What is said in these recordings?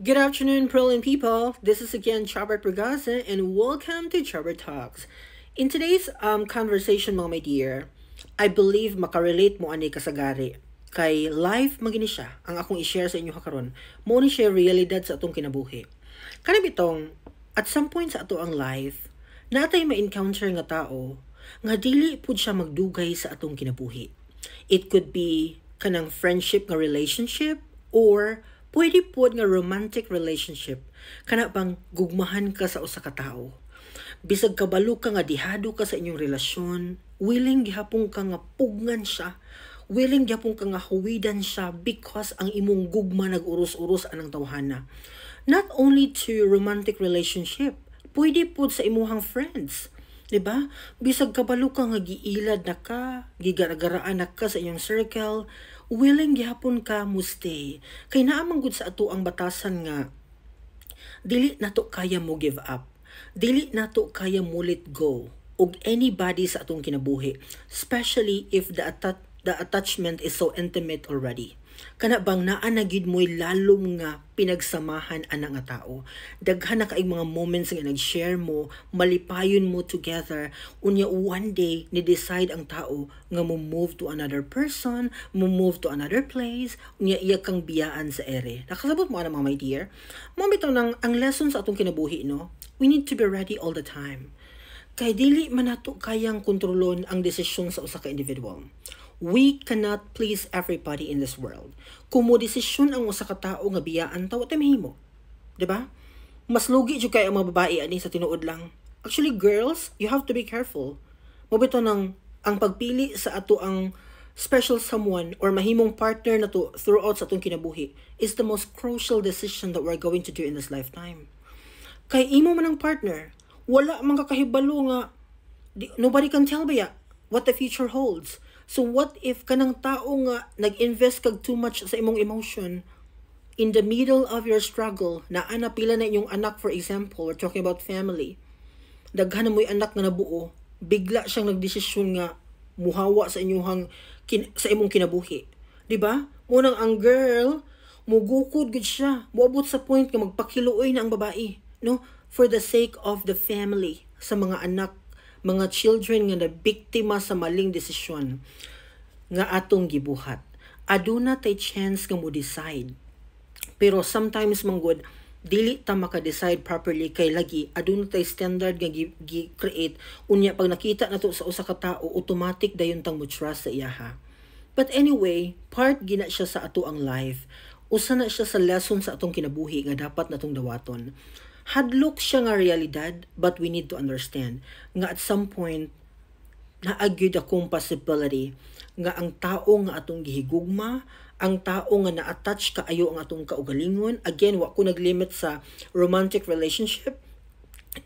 Good afternoon, brilliant people. This is again Chabert Bragaza, and welcome to Chabert Talks. In today's conversation, mga my dear, I believe makarelate mo ani kasagari. Kay life magini siya ang akong i-share sa inyo karon. Mo ni siya realidad sa atong kinabuhi. Kanang bitong at some point sa ato ang life, natay ma-encounter nga tao nga dili pud siya magdugay sa atong kinabuhi. It could be kanang friendship nga relationship or pwede pod nga romantic relationship. Kana bang gugmahan ka sa usa ka tawo. Bisag kabalo ka nga dihado ka sa inyong relasyon, willing gihapon ka nga pugngan siya, willing gihapon ka nga huwidan siya because ang imong gugma nag-uros-uros anang tawhana. Not only to romantic relationship, pwede pod sa imuhang friends. Diba? Bisag kabalo ka nga giilad na ka, gigaragaraan na ka sa iyong circle, willing gihapon ka mo stay. Kay naamang gud sa ato ang batasan nga, dili nato kaya mo give up. Dili nato kaya mo let go og anybody sa atong kinabuhi, especially if the attachment is so intimate already. Kana bang naa na gid mo'y lalom nga pinagsamahan ana nga tao. Daghan na kaay mga moments nga nag-share mo, malipayon mo together, unya one day ni decide ang tao nga mo move to another person, mo move to another place, unya iya kang biyaan sa ere. Nakasabot mo ana mga my dear. Mo bitaw nang ang lesson sa atong kinabuhi, no? We need to be ready all the time. Kay dili man nato kayang kontrolon ang desisyon sa usa ka individual. We cannot please everybody in this world. Kung mo desisyon ang usa ka tawo nga biyaan tawo tay mahimo. 'Di ba? Mas lugi jud kay ang mga babae ani sa tinuod lang. Actually, girls, you have to be careful. Mobito nang ang pagpili sa ato ang special someone or mahimong partner na to throughout sa atong kinabuhi is the most crucial decision that we're going to do in this lifetime. Kay imo man ang partner, wala man kakahibalo nga nobody can tell ba what the future holds. So what if kanang tao nga nag-invest kag too much sa imong emotion in the middle of your struggle, na pila na inyong anak, for example, we're talking about family. Daghan na mo'y anak nga nabuo, bigla siyang nagdesisyon nga muhawa sa inyong sa imong kinabuhi. Di ba? Munang ang girl, mugukod gud siya, moabot sa point nga magpakiluoy na ang babae, no? For the sake of the family, sa mga anak, mga children nga nabiktima sa maling desisyon nga atong gibuhat. Aduna tay chance nga mo decide. Pero sometimes manggod dili ta maka-decide properly kay lagi aduna tay standard nga gi-create unya pag nakita nato sa usa ka tawo automatic dayon tang mo trust sa iyaha. But anyway, part gina siya sa ato ang life. Usa na siya sa lesson sa atong kinabuhi nga dapat natong dawaton. Hadlok siya nga realidad, but we need to understand nga at some point naagyud akong possibility nga ang tao nga atong gihigugma, ang tao nga na-attach kaayo ang atong kaugalingon. Again, wa ko naglimit sa romantic relationship.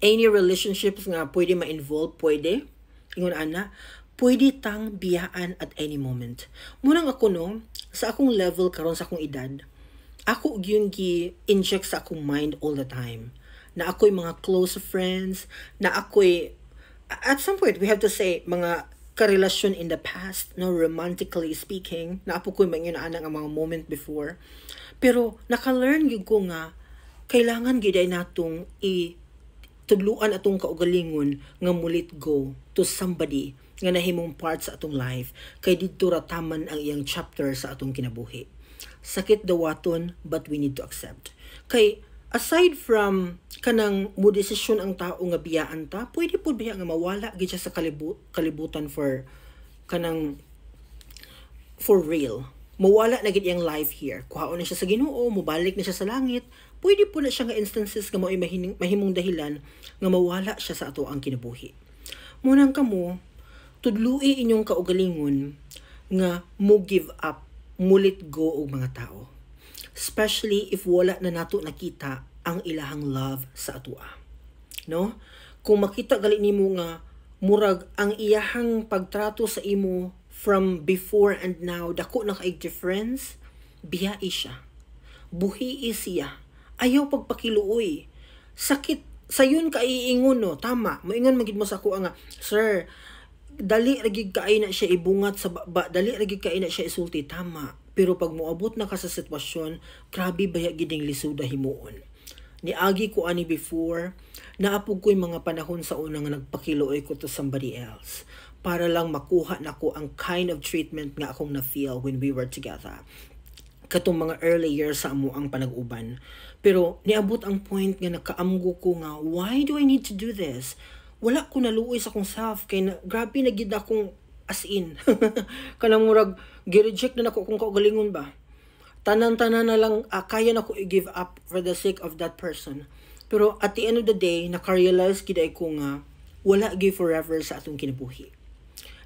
Any relationships nga pwede ma-involve, pwede. Ingon ana, pwede tang biyaan at any moment. Munang ako no, sa akong level karon sa akong edad, ako yung gi-inject sa akong mind all the time. Na ako'y mga close friends, na ako'y, at some point, we have to say, mga karelasyon in the past, no, romantically speaking, na apo ko'y mga ang mga moment before. Pero, naka-learn yun ko nga, kailangan giday natong tudluan atong kaugalingon nga mulit go to somebody nga nahimong part sa atong life, kay dito rataman ang iyang chapter sa atong kinabuhi. Sakit dawaton, but we need to accept. Kay, aside from kanang mo desisyon ang tao nga biyaan ta, pwede po biya nga mawala gid siya sa kalibutan for kanang for real. Mawala na gid iyang life here. Kuhaon na siya sa Ginoo, mobalik na siya sa langit. Pwede po na siya nga instances nga mao'y mahimong dahilan nga mawala siya sa ato ang kinabuhi. Munang kamo, tudlui inyong kaugalingon nga mo give up, mo let go og mga tao. Especially if wala na nato nakita ang ilahang love sa atua. No? Kung makita gali nimo nga murag ang iyahang pagtrato sa imo from before and now dako na kay difference, biyai siya. Buhi siya. Ayaw pagpakiluoy. Sakit sayon ka iingon no, tama. Moingon magid mo sa ako nga, sir, dali ragig kaay na siya ibungat sa baba, dali ragig kaay na siya isulti, tama. Pero pag moabot na ka sa sitwasyon, grabe baya giding lisuda himuon. Niagi ko ani before, naapog ko yung mga panahon sa una nga nagpakiluoy ko to somebody else para lang makuha na ko ang kind of treatment nga akong na-feel when we were together. Katong mga early years sa amo ang panag-uban. Pero niabot ang point nga nakaamgo ko nga, why do I need to do this? Wala ko naluoy sa akong self, kay grabe na gid akong as in. Kanang murag, gi-reject na nako kung kaugalingon ba. Tanan-tanan na lang, kaya na ko i-give up for the sake of that person. Pero at the end of the day, nakarealize gid ko nga, wala gi forever sa atong kinabuhi.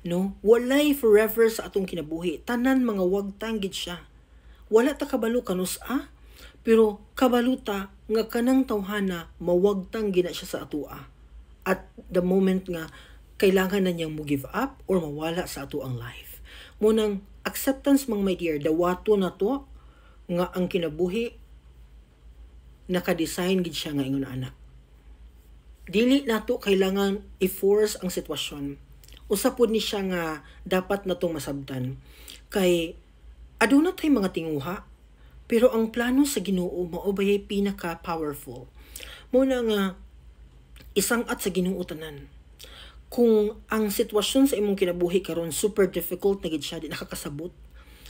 No? Walay forever sa atong kinabuhi. Tanan mga wagtang gid siya. Wala ta kabalo kanus-a, pero kabaluta nga kanang tawhana mawagtang gina siya sa atua. At the moment nga kailangan na niyang mo give up or mawala sa ato ang life. Munang acceptance mang my dear, dawato na to nga ang kinabuhi naka-design gid siya nga ingon anak. Dili nato kailangan i-force ang sitwasyon. Usa pod ni siya nga dapat natong masabtan. Kay aduna tay mga tinguha, pero ang plano sa Ginoo mao bayay pinaka-powerful. Muna nga isang at sa Ginoo tanan. Kung ang sitwasyon sa imong kinabuhi karon super difficult na gid siya, di nakakasabot.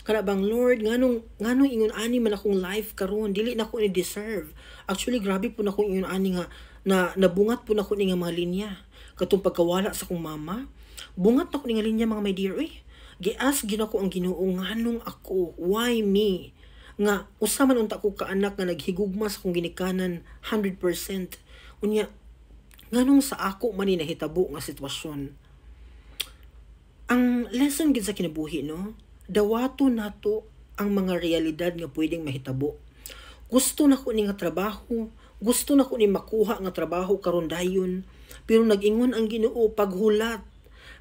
Kana bang Lord, nganong ingon ani man akong life karon, dili na ko ni deserve. Actually grabe po na akong ingon ani nga na nabungat po na ko ni nga mga linya. Katong pagkawala sa akong mama, bungat na ko ni nga linya mga my dear. Gi-ask gina ko ang Ginoo nganong ako, why me? Nga usa man unta ko kaanak nga naghigugma sa akong ginikanan 100%. Unya nganong sa ako man ni nahitabo nga sitwasyon. Ang lesson gid sa kinabuhi no, dawato nato ang mga realidad nga pwedeng mahitabo. Gusto na ko ni nga trabaho, gusto na ko ni makuha nga trabaho karon dayon, pero nag-ingon ang Ginoo paghulat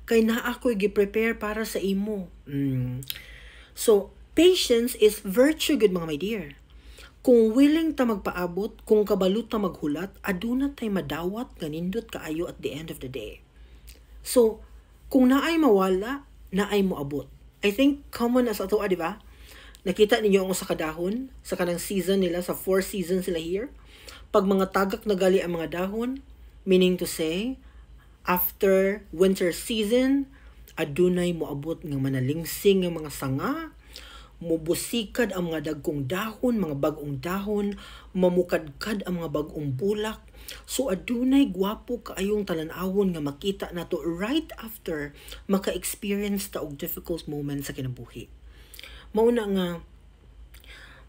kay naa ako'y gi-prepare para sa imo. So, patience is virtue good mga my dear. Kung willing ta magpaabot, kung kabalot ta maghulat, aduna tay madawat nga nindot kaayo at the end of the day. So, kung naay mawala, naay moabot. I think common as ato, di ba? Nakita ninyo ang usa ka dahon sa kanang season nila, sa 4 seasons sila here. Pag mga tagak na gali ang mga dahon, meaning to say, after winter season, adunay moabot nga manalingsing nga mga sanga, mubusikad ang mga dagkong dahon, mga bagong dahon, mamukadkad ang mga bagong bulak. So adunay gwapo kaayong talan-awon nga makita nato right after maka-experience ta og difficult moments sa kinabuhi. Mauna nga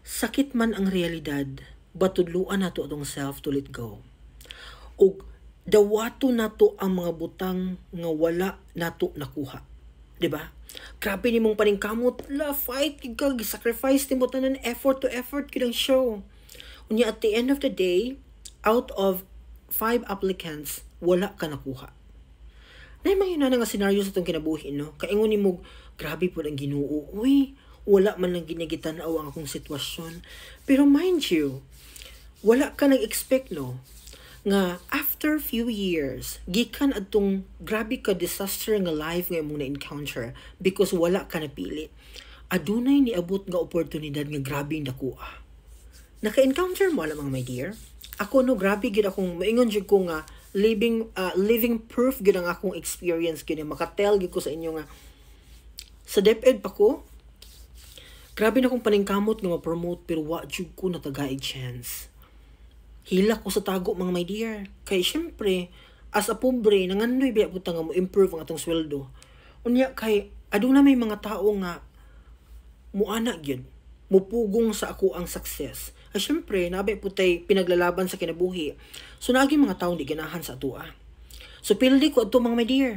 sakit man ang realidad, batudluan nato atong self to let go. Og dawato nato ang mga butang nga wala nato nakuha. Diba? Grabe ni mong paningkamot, fight kag sacrifice nimo tanan, effort to effort kidang show. Unya at the end of the day, out of 5 applicants, wala ka nakuha. Nay mga nga scenario sa itong kinabuhi, no? Kaingon ni mo, grabe po ang Ginoo. Uy, wala man lang ginagitanaw ang akong sitwasyon. Pero mind you, wala ka nag-expect, no? Nga after few years, gikan adtong grabe ka disaster nga life nga imong na-encounter because wala ka napili. Adunay niabot nga oportunidad nga grabe nakuha. Naka-encounter mo alam mga my dear? Ako no, grabe gid akong maingon jud ko nga living proof gid ang akong experience gid, maka-tell gid ko sa inyo nga sa DepEd pa ko. Grabe na akong paningkamot nga ma-promote pero wa jud ko natagaig chance. Hila ko sa tago mga my dear. Kay syempre, as a pobre, nangandoy biya puta nga mo improve ang atong sweldo. Unya kay aduna may mga tao nga muana gyud, mupugong sa ako ang success. Ay syempre, nabay putay pinaglalaban sa kinabuhi. So nagi mga taong di ganahan sa atua. So pildi ko adto mga my dear.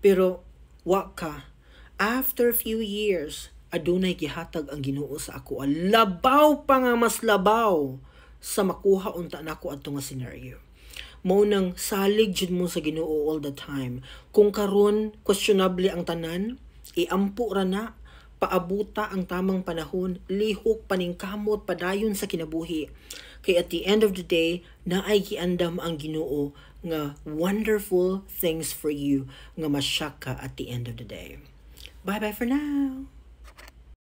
Pero wa ka. After few years, adunay gihatag ang Ginoo sa ako. Labaw pa nga mas labaw sa makuha unta nako adto nga scenario. Mao nang salig jud mo sa Ginoo all the time. Kung karon questionable ang tanan, iampo ra na, paabuta ang tamang panahon, lihok paningkamot padayon sa kinabuhi. Kay at the end of the day, naay giandam ang Ginoo nga wonderful things for you nga masyak ka at the end of the day. Bye bye for now.